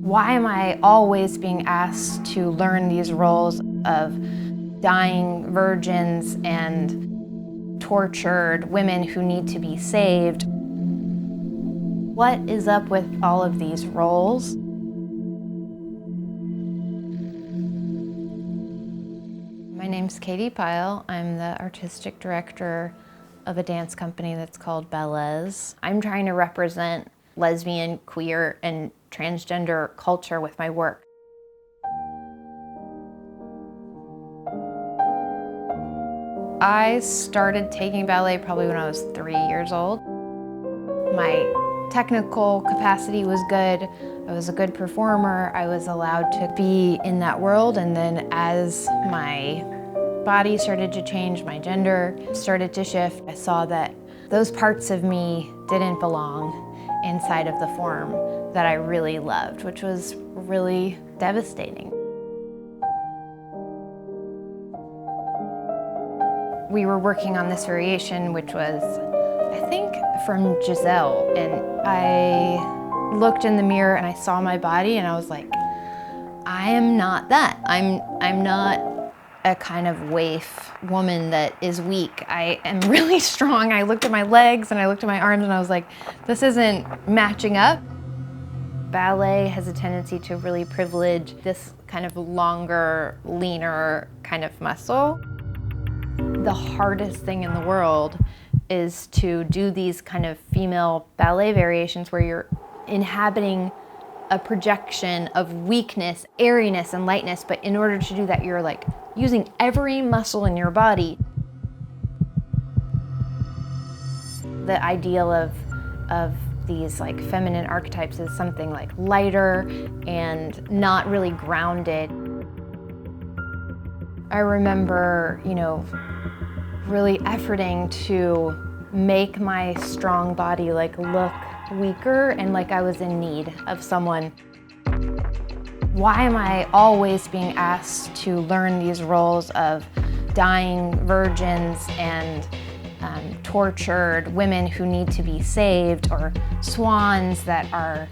Why am I always being asked to learn these roles of dying virgins and tortured women who need to be saved? What is up with all of these roles? My name's Katy Pyle. I'm the artistic director of a dance company that's called Ballez. I'm trying to represent lesbian, queer, and transgender culture with my work. I started taking ballet probably when I was 3 years old. My technical capacity was good. I was a good performer. I was allowed to be in that world, and then as my body started to change, my gender started to shift, I saw that those parts of me didn't belong inside of the form that I really loved, which was really devastating. We were working on this variation, which was, I think, from Giselle, and I looked in the mirror and I saw my body and I was like, I am not that. I'm not a kind of waif woman that is weak. I am really strong. I looked at my legs and I looked at my arms and I was like, this isn't matching up. Ballet has a tendency to really privilege this kind of longer, leaner kind of muscle. The hardest thing in the world is to do these kind of female ballet variations where you're inhabiting a projection of weakness, airiness, and lightness, but in order to do that, you're like using every muscle in your body. The ideal of these like feminine archetypes is something like lighter and not really grounded. I remember, really efforting to make my strong body like look weaker and like I was in need of someone. Why am I always being asked to learn these roles of dying virgins and tortured women who need to be saved, or swans that are,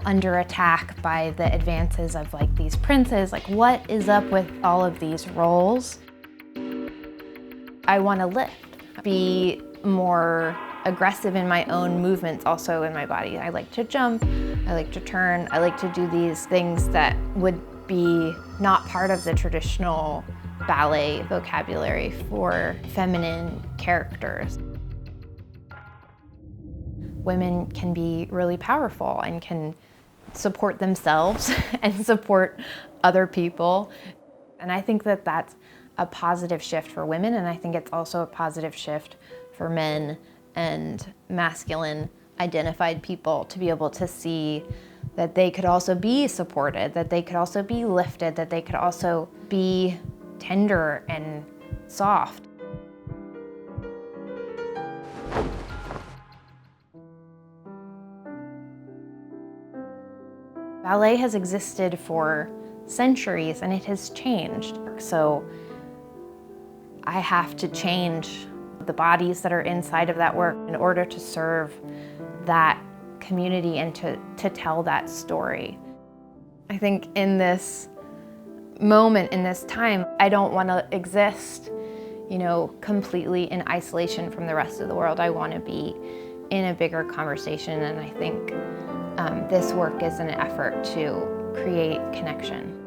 under attack by the advances of like these princes? Like, what is up with all of these roles? I want to lift, be more aggressive in my own movements, also in my body. I like to jump, I like to turn, I like to do these things that would be not part of the traditional ballet vocabulary for feminine characters. Women can be really powerful and can support themselves and support other people. And I think that that's a positive shift for women, and I think it's also a positive shift for men and masculine identified people to be able to see that they could also be supported, that they could also be lifted, that they could also be tender and soft. Ballet has existed for centuries and it has changed. So I have to change the bodies that are inside of that work in order to serve that community and to tell that story. I think in this moment, in this time, I don't want to exist, completely in isolation from the rest of the world. I want to be in a bigger conversation, and I think this work is an effort to create connection.